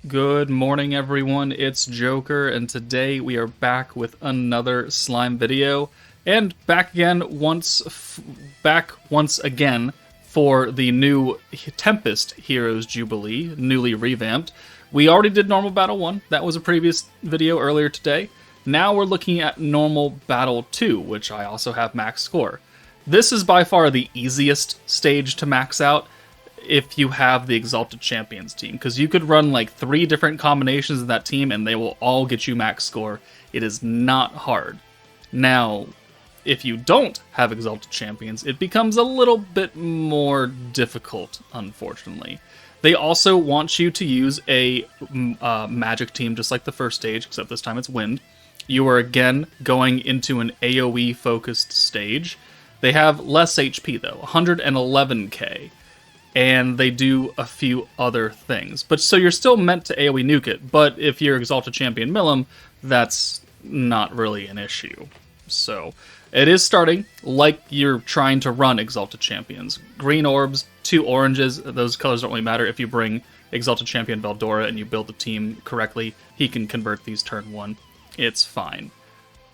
Good morning, everyone. It's Joker, and today we are back with another slime video, and back once again for the new Tempest Heroes Jubilee, newly revamped. We already did Normal Battle 1. That was a previous video earlier today. Now we're looking at Normal Battle 2, which I also have max score. This is by far the easiest stage to max out if you have the Exalted Champions team, because you could run like 3 different combinations of that team and they will all get you max score. It is not hard. Now, if you don't have Exalted Champions, it becomes a little bit more difficult, unfortunately. They also want you to use a magic team just like the first stage, except this time it's wind. You are again going into an AoE focused stage. They have less HP though, 111k. And they do a few other things. But so you're still meant to AoE nuke it, but if you're Exalted Champion Milim, that's not really an issue. So it is starting like you're trying to run Exalted Champions. Green orbs, 2 oranges, those colors don't really matter. If you bring Exalted Champion Veldora and you build the team correctly, he can convert these turn 1. It's fine.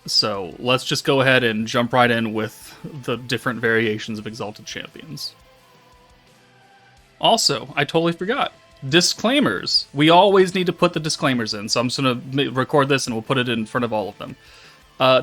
So let's just go ahead and jump right in with the different variations of Exalted Champions. Also, I totally forgot. Disclaimers. We always need to put the disclaimers in, so I'm just going to record this and we'll put it in front of all of them.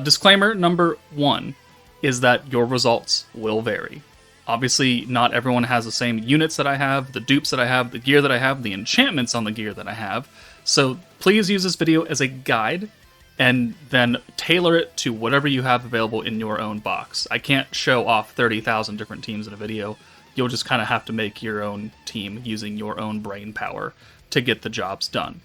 Disclaimer number 1 is that your results will vary. Obviously, not everyone has the same units that I have, the dupes that I have, the gear that I have, the enchantments on the gear that I have. So please use this video as a guide and then tailor it to whatever you have available in your own box. I can't show off 30,000 different teams in a video. You'll just kind of have to make your own team using your own brain power to get the jobs done.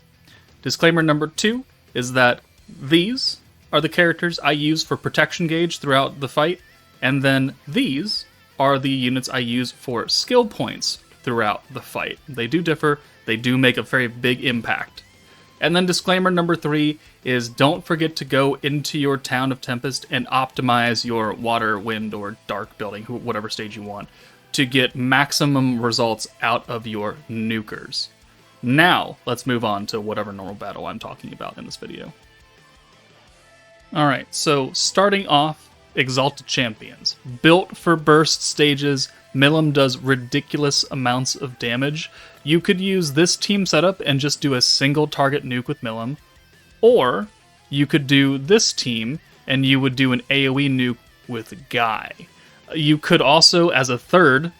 Disclaimer number 2 is that these are the characters I use for protection gauge throughout the fight, and then these are the units I use for skill points throughout the fight. They do differ, they do make a very big impact. And then disclaimer number 3 is don't forget to go into your town of Tempest and optimize your water, wind, or dark building, whatever stage you want, to get maximum results out of your nukers. Now, let's move on to whatever normal battle I'm talking about in this video. Alright, so starting off, Exalted Champions. Built for burst stages, Milim does ridiculous amounts of damage. You could use this team setup and just do a single target nuke with Milim, or you could do this team and you would do an AoE nuke with Guy. You could also, as a third,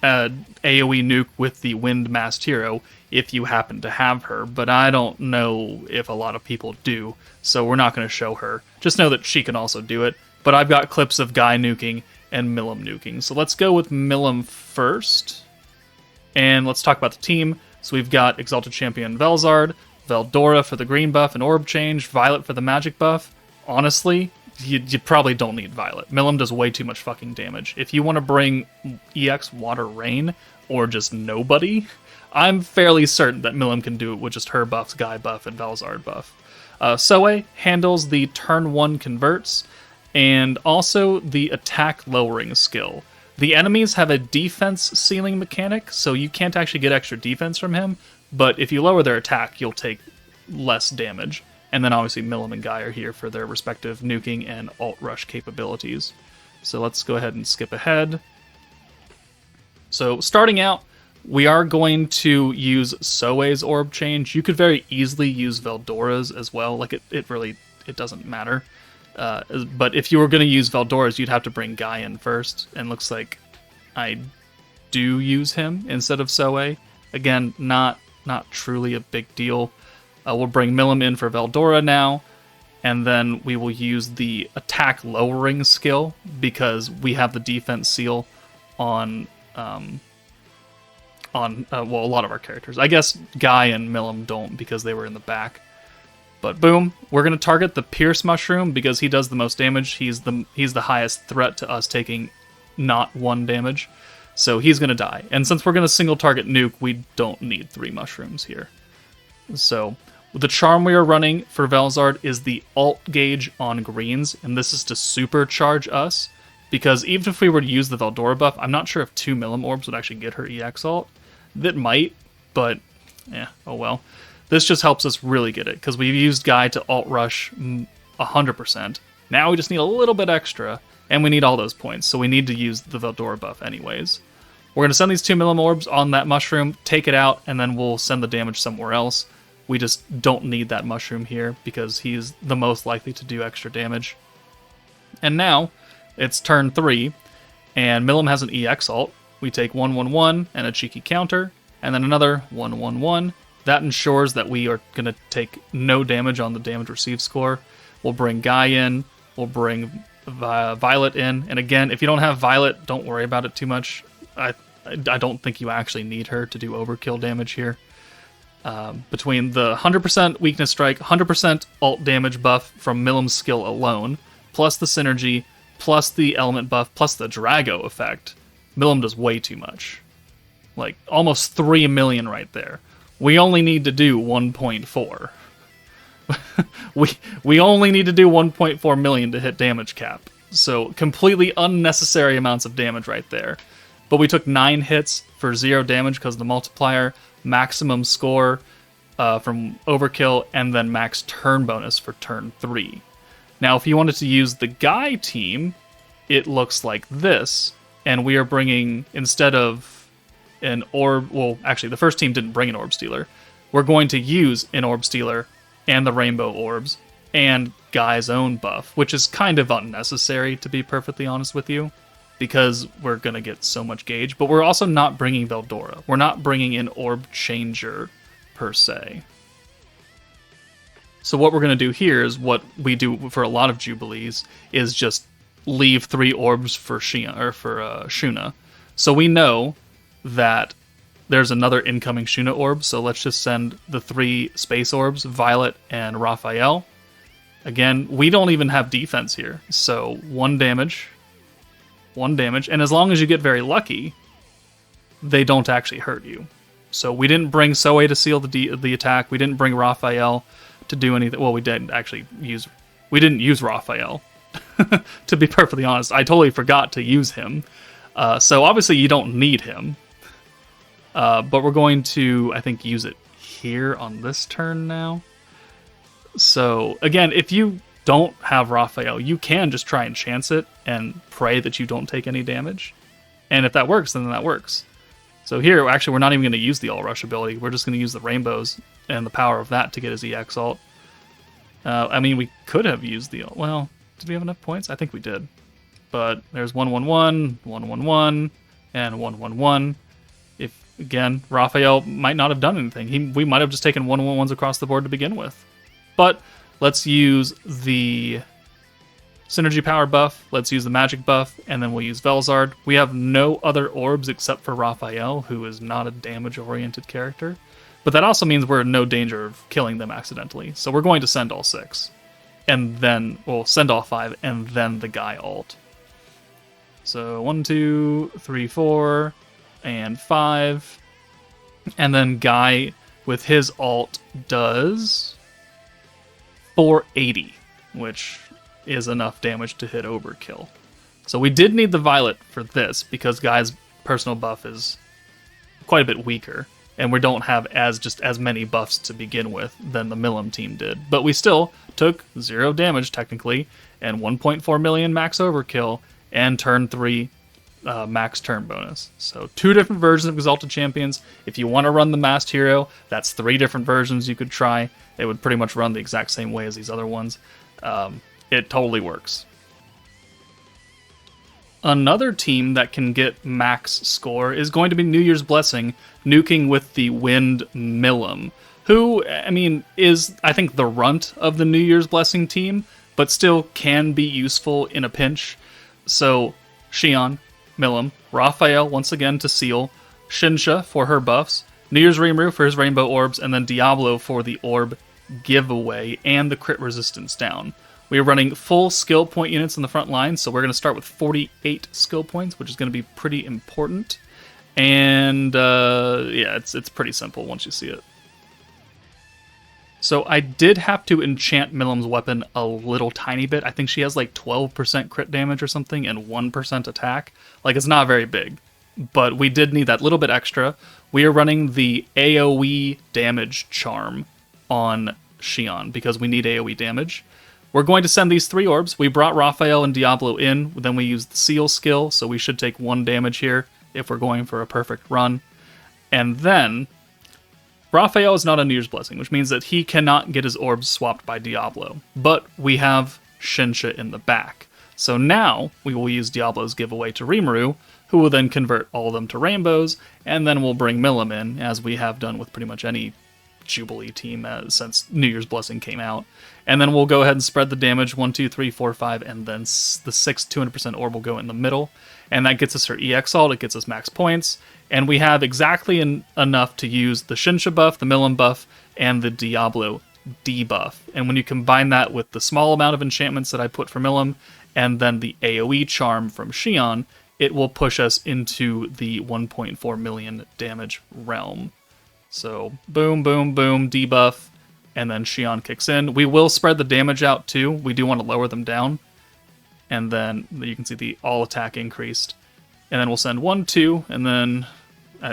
AoE nuke with the Wind Masked Hero if you happen to have her, but I don't know if a lot of people do, so we're not going to show her. Just know that she can also do it, but I've got clips of Guy nuking and Milim nuking. So let's go with Milim first, and let's talk about the team. So we've got Exalted Champion Velzard, Veldora for the green buff and orb change, Violet for the magic buff. Honestly, you probably don't need Violet. Milim does way too much fucking damage. If you want to bring EX Water Rain, or just nobody, I'm fairly certain that Milim can do it with just her buffs, Guy buff, and Velzard buff. Soe handles the turn 1 converts, and also the attack lowering skill. The enemies have a defense ceiling mechanic, so you can't actually get extra defense from him, but if you lower their attack, you'll take less damage. And then obviously Milim and Guy are here for their respective nuking and alt rush capabilities. So let's go ahead and skip ahead. So starting out, we are going to use Soe's orb change. You could very easily use Veldora's as well. Like it really doesn't matter. But if you were going to use Veldora's, you'd have to bring Guy in first. And looks like I do use him instead of Soe. Again, not truly a big deal. We'll bring Milim in for Veldora now, and then we will use the attack lowering skill because we have the defense seal on well, a lot of our characters. I guess Guy and Milim don't because they were in the back. But boom, we're going to target the Pierce Mushroom because he does the most damage. He's the highest threat to us taking not 1 damage. So he's going to die. And since we're going to single target nuke, we don't need 3 mushrooms here. So the charm we are running for Velzard is the alt gauge on greens, and this is to supercharge us, because even if we were to use the Veldora buff, I'm not sure if 2 Milim orbs would actually get her EX alt. That might, but yeah, oh well. This just helps us really get it, because we've used Guy to alt rush 100%. Now we just need a little bit extra, and we need all those points, so we need to use the Veldora buff anyways. We're going to send these 2 Milim orbs on that mushroom, take it out, and then we'll send the damage somewhere else. We just don't need that mushroom here, because he's the most likely to do extra damage. And now, it's turn 3, and Milim has an EX ult. We take 1/1/1 and a cheeky counter, and then another 1/1/1. That ensures that we are going to take no damage on the damage received score. We'll bring Guy in, we'll bring Violet in, and again, if you don't have Violet, don't worry about it too much. I don't think you actually need her to do overkill damage here. Between the 100% weakness strike, 100% ult damage buff from Milim's skill alone, plus the synergy, plus the element buff, plus the Drago effect, Milim does way too much. Like, almost 3 million right there. We only need to do 1.4. we only need to do 1.4 million to hit damage cap. So, completely unnecessary amounts of damage right there. But we took 9 hits for 0 damage because of the multiplier, maximum score from overkill, and then max turn bonus for turn 3. Now, if you wanted to use the Guy team, it looks like this. And we are bringing, instead of an orb, well, actually, the first team didn't bring an orb stealer. We're going to use an orb stealer and the rainbow orbs and Guy's own buff, which is kind of unnecessary, to be perfectly honest with you, because we're going to get so much gauge. But we're also not bringing Veldora. We're not bringing an orb changer, per se. So what we're going to do here is what we do for a lot of Jubilees, is just leave 3 orbs for Shuna. So we know that there's another incoming Shuna orb, so let's just send the 3 space orbs, Violet and Raphael. Again, we don't even have defense here, so 1 damage, and as long as you get very lucky, they don't actually hurt you. So we didn't bring Soe to seal the attack, we didn't bring Raphael to do anything. Well, we didn't use Raphael, to be perfectly honest. I totally forgot to use him. So obviously you don't need him. But we're going to, I think, use it here on this turn now. So, again, if you don't have Raphael, you can just try and chance it and pray that you don't take any damage. And if that works, then that works. So here, actually, we're not even going to use the All Rush ability. We're just going to use the rainbows and the power of that to get his EX ult. I mean, we could have used the... Well, did we have enough points? I think we did. But there's 1/1/1, 1/1/1, and 1/1/1. Again, Raphael might not have done anything. We might have just taken 1/1/1s across the board to begin with. But let's use the synergy power buff, let's use the magic buff, and then we'll use Velzard. We have no other orbs except for Raphael, who is not a damage-oriented character. But that also means we're in no danger of killing them accidentally. So we're going to send all 6. And then, we'll send all 5, and then the Guy ult. So 1, 2, 3, 4... and 5, and then Guy with his ult does 480, which is enough damage to hit overkill. So we did need the Violet for this, because Guy's personal buff is quite a bit weaker, and we don't have as many buffs to begin with than the Milim team did. But we still took 0 damage, technically, and 1.4 million max overkill, and turn 3 max turn bonus. So 2 different versions of Exalted Champions. If you want to run the Masked Hero, that's 3 different versions you could try. It would pretty much run the exact same way as these other ones. It totally works. Another team that can get max score is going to be New Year's Blessing, nuking with the Wind Milim, who, I mean, is, I think, the runt of the New Year's Blessing team, but still can be useful in a pinch. So, Xion, Milim, Raphael once again to seal, Shinsha for her buffs, New Year's Rimuru for his rainbow orbs, and then Diablo for the orb giveaway and the crit resistance down. We are running full skill point units in the front line, so we're going to start with 48 skill points, which is going to be pretty important. And yeah, it's pretty simple once you see it. So I did have to enchant Milim's weapon a little tiny bit. I think she has like 12% crit damage or something and 1% attack. Like, it's not very big, but we did need that little bit extra. We are running the AoE damage charm on Xion because we need AoE damage. We're going to send these 3 orbs. We brought Raphael and Diablo in, then we used the Seal skill, so we should take 1 damage here if we're going for a perfect run. And then, Raphael is not a New Year's Blessing, which means that he cannot get his orbs swapped by Diablo. But we have Shinsha in the back. So now, we will use Diablo's giveaway to Rimuru, who will then convert all of them to rainbows, and then we'll bring Milim in, as we have done with pretty much any Jubilee team since New Year's Blessing came out. And then we'll go ahead and spread the damage 1, 2, 3, 4, 5, and then the 6th 200% orb will go in the middle. And that gets us our EX ult, it gets us max points, and we have exactly enough to use the Shinsha buff, the Milim buff, and the Diablo debuff. And when you combine that with the small amount of enchantments that I put for Milim, and then the AoE charm from Xion, it will push us into the 1.4 million damage realm. So, boom, boom, boom, debuff, and then Xion kicks in. We will spread the damage out too. We do want to lower them down. And then you can see the all attack increased. And then we'll send 1, 2, and then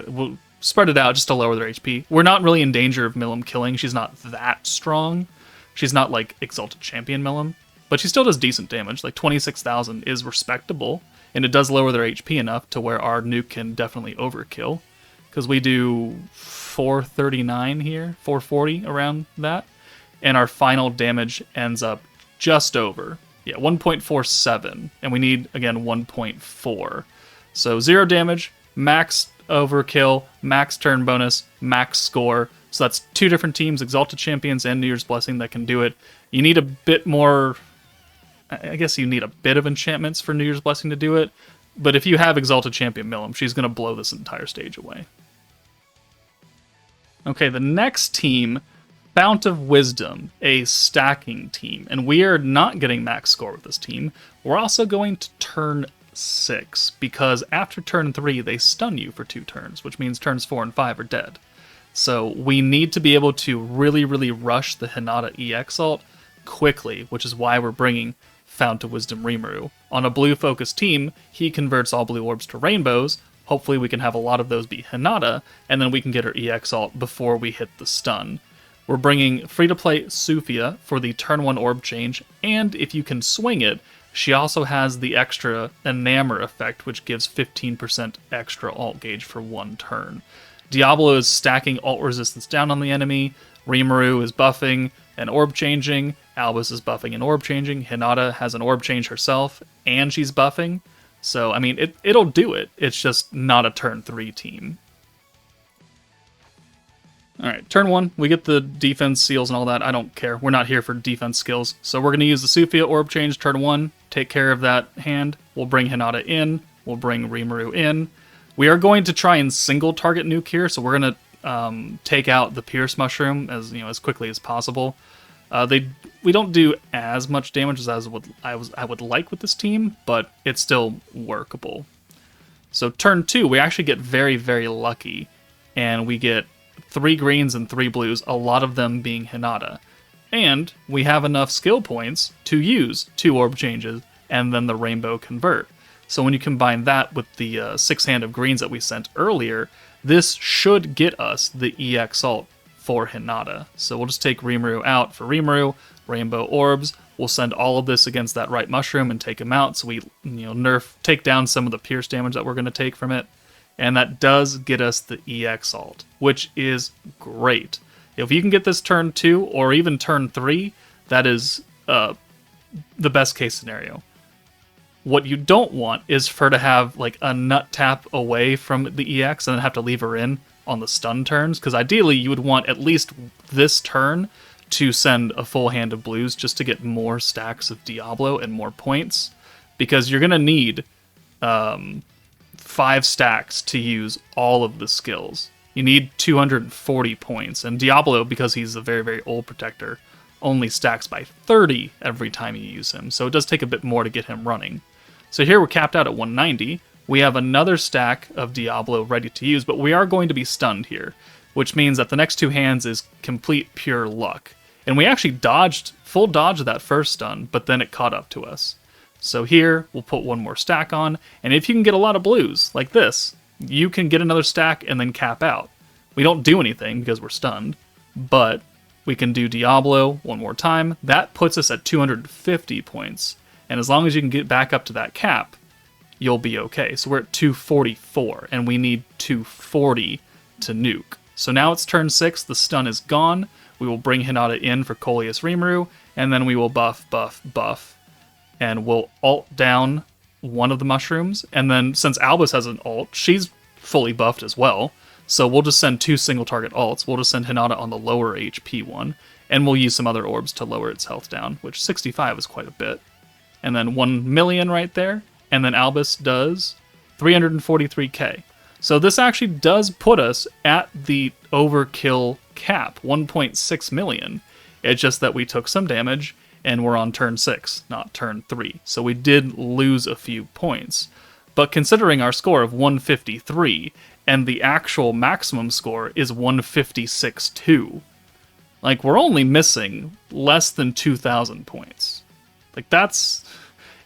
we'll spread it out just to lower their HP. We're not really in danger of Milim killing. She's not that strong. She's not like Exalted Champion Milim, but she still does decent damage. Like 26,000 is respectable, and it does lower their HP enough to where our nuke can definitely overkill. Because we do 439 here, 440 around that, and our final damage ends up just over, 1.47, and we need, again, 1.4. So 0 damage, max overkill, max turn bonus, max score. So that's 2 different teams, Exalted Champions and New Year's Blessing, that can do it. You need a bit more, I guess you need a bit of enchantments for New Year's Blessing to do it, but if you have Exalted Champion Milim, she's going to blow this entire stage away. Okay, the next team, Fount of Wisdom, a stacking team. And we are not getting max score with this team. We're also going to turn 6, because after turn 3, they stun you for 2 turns, which means turns 4 and 5 are dead. So we need to be able to really, really rush the Hinata EX ult quickly, which is why we're bringing Fount of Wisdom Rimuru. On a blue-focused team, he converts all blue orbs to rainbows. Hopefully we can have a lot of those be Hinata, and then we can get her EX ult before we hit the stun. We're bringing free-to-play Sufia for the turn 1 orb change, and if you can swing it, she also has the extra Enamor effect, which gives 15% extra ult gauge for 1 turn. Diablo is stacking ult resistance down on the enemy, Rimuru is buffing and orb changing, Albus is buffing and orb changing, Hinata has an orb change herself, and she's buffing. So, I mean, it'll do it. It's just not a turn 3 team. Alright, turn 1, we get the defense seals and all that. I don't care. We're not here for defense skills. So we're going to use the Sufia orb change turn 1, take care of that hand. We'll bring Hinata in. We'll bring Rimuru in. We are going to try and single target nuke here, so we're going to take out the Pierce Mushroom as quickly as possible. We don't do as much damage as I would like with this team, but it's still workable. So turn 2, we actually get very, very lucky, and we get 3 greens and 3 blues, a lot of them being Hinata. And we have enough skill points to use 2 orb changes and then the rainbow convert. So when you combine that with the 6 hand of greens that we sent earlier, this should get us the EX ult for Hinata. So we'll just take Rimuru out for Rimuru, rainbow orbs. We'll send all of this against that right mushroom and take him out, so we take down some of the pierce damage that we're going to take from it. And that does get us the EX ult, which is great. If you can get this turn 2 or even turn 3, that is the best case scenario. What you don't want is for her to have like a nut tap away from the EX and then have to leave her in on the stun turns, because ideally you would want at least this turn to send a full hand of blues just to get more stacks of Diablo and more points, because you're going to need 5 stacks to use all of the skills. You need 240 points, and Diablo, because he's a very, very old protector, only stacks by 30 every time you use him, so it does take a bit more to get him running. So here we're capped out at 190. We have another stack of Diablo ready to use, but we are going to be stunned here, which means that the next 2 hands is complete pure luck. And we actually full dodged that first stun, but then it caught up to us. So here, we'll put 1 more stack on, and if you can get a lot of blues, like this, you can get another stack and then cap out. We don't do anything because we're stunned, but We can do Diablo one more time. That puts us at 250 points. And as long as you can get back up to that cap, you'll be okay. So we're at 244, and we need 240 to nuke. So now it's turn 6, the stun is gone. We will bring Hinata in for Coleus Rimuru, and then we will buff, and we'll ult down one of the mushrooms. And then since Albus has an ult, she's fully buffed as well. So we'll just send 2 single target ults. We'll just send Hinata on the lower HP one, and we'll use some other orbs to lower its health down, which 65 is quite a bit. And then 1 million right there, and then Albus does 343k. So this actually does put us at the overkill cap, 1.6 million. It's just that we took some damage, and we're on turn 6, not turn 3. So we did lose a few points. But considering our score of 153, and the actual maximum score is 156.2, like, we're only missing less than 2,000 points. Like, that's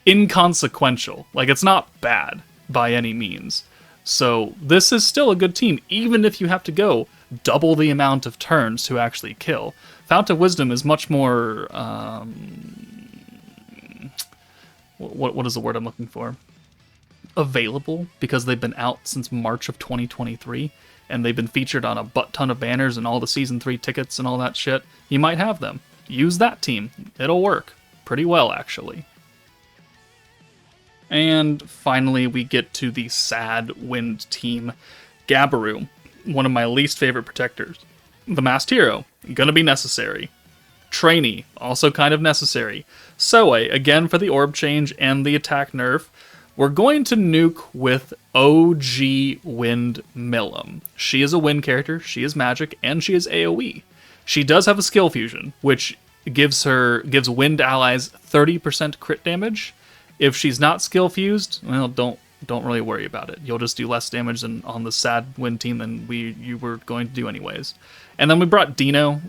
inconsequential. Like, it's not bad by any means. So this is still a good team, even if you have to go double the amount of turns to actually kill. Fount of Wisdom is much more... what is the word I'm looking for? Available, because they've been out since March of 2023, and they've been featured on a butt ton of banners and all the Season 3 tickets and all that shit. You might have them. Use that team. It'll work pretty well, actually. And finally, we get to the sad wind team, Gabiru, one of my least favorite protectors. The Masked Hero, gonna be necessary. Trainee, also kind of necessary. Soe, again for the orb change and the attack nerf. We're going to nuke with OG Wind Milim. She is a wind character, she is magic, and she is AoE. She does have a skill fusion, which gives wind allies 30% crit damage. If she's not skill fused, well, don't really worry about it. You'll just do less damage than on the sad wind team than you were going to do anyways. And then we brought Dino.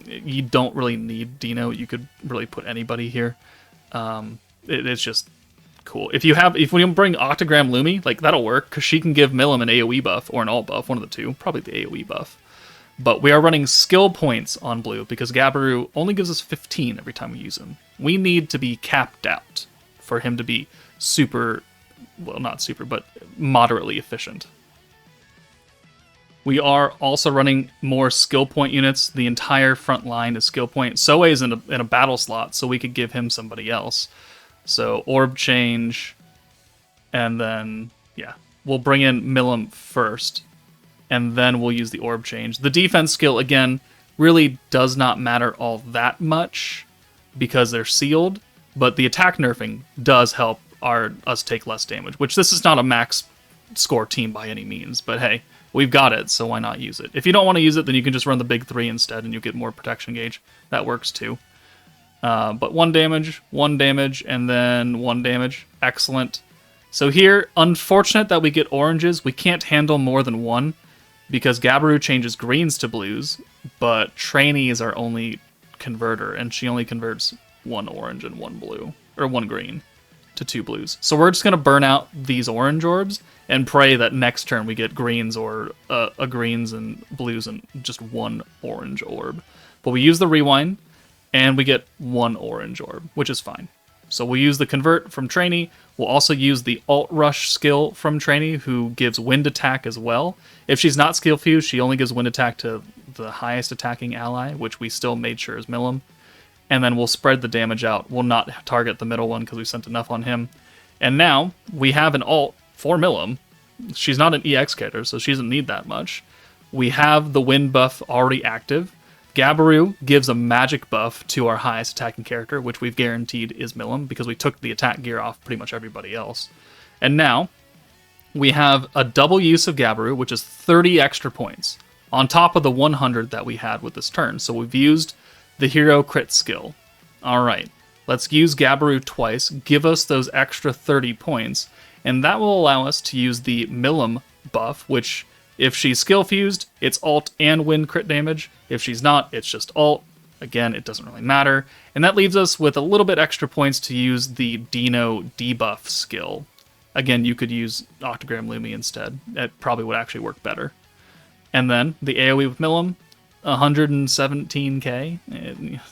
You don't really need Dino. You could really put anybody here. It's just cool. If we bring Octogram Lumi, like, that'll work, because she can give Milim an AoE buff or an alt buff, one of the two, probably the AoE buff. But we are running skill points on blue because Gabiru only gives us 15 every time we use him. We need to be capped out for him to be super, well, not super, but moderately efficient. We are also running more skill point units. The entire front line is skill point. Soe is in a battle slot, so we could give him somebody else. So orb change, and then, yeah, we'll bring in Milim first, and then we'll use the orb change. The defense skill, again, really does not matter all that much because they're sealed, but the attack nerfing does help us take less damage, which this is not a max score team by any means, but hey, we've got it, so why not use it? If you don't want to use it, then you can just run the big 3 instead, and you get more protection gauge. That works too. But 1 damage, and then 1 damage. Excellent. So here, unfortunate that we get oranges. We can't handle more than 1, because Gabiru changes greens to blues, but Trainee is our only converter, and she only converts 1 orange and 1 blue, or 1 green to 2 blues. So we're just going to burn out these orange orbs and pray that next turn we get greens or a greens and blues and just 1 orange orb. But we use the rewind, and we get 1 orange orb, which is fine. So we'll use the convert from Trainee. We'll also use the alt rush skill from Trainee, who gives wind attack as well. If she's not skill fused, she only gives wind attack to the highest attacking ally, which we still made sure is Milim. And then we'll spread the damage out. We'll not target the middle one because we sent enough on him. And now we have an alt for Milim. She's not an EX character, so she doesn't need that much. We have the wind buff already active. Gabiru gives a magic buff to our highest attacking character, which we've guaranteed is Milim, because we took the attack gear off pretty much everybody else. And now, we have a double use of Gabiru, which is 30 extra points, on top of the 100 that we had with this turn. So we've used the hero crit skill. Alright, let's use Gabiru twice, give us those extra 30 points, and that will allow us to use the Milim buff, which, if she's skill fused, it's alt and wind crit damage. If she's not, it's just alt. Again, it doesn't really matter. And that leaves us with a little bit extra points to use the Dino debuff skill. Again, you could use Octogram Lumi instead. That probably would actually work better. And then the AoE with Milim, 117k.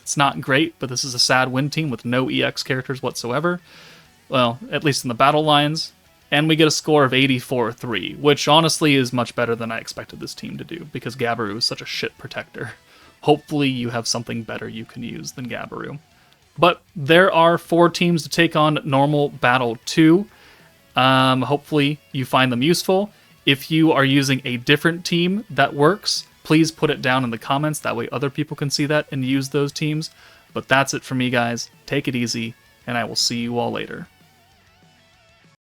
It's not great, but this is a sad win team with no EX characters whatsoever. Well, at least in the battle lines. And we get a score of 84-3, which honestly is much better than I expected this team to do, because Gabiru is such a shit protector. Hopefully you have something better you can use than Gabiru. But there are 4 teams to take on normal battle 2. Hopefully you find them useful. If you are using a different team that works, please put it down in the comments. That way other people can see that and use those teams. But that's it for me, guys. Take it easy, and I will see you all later.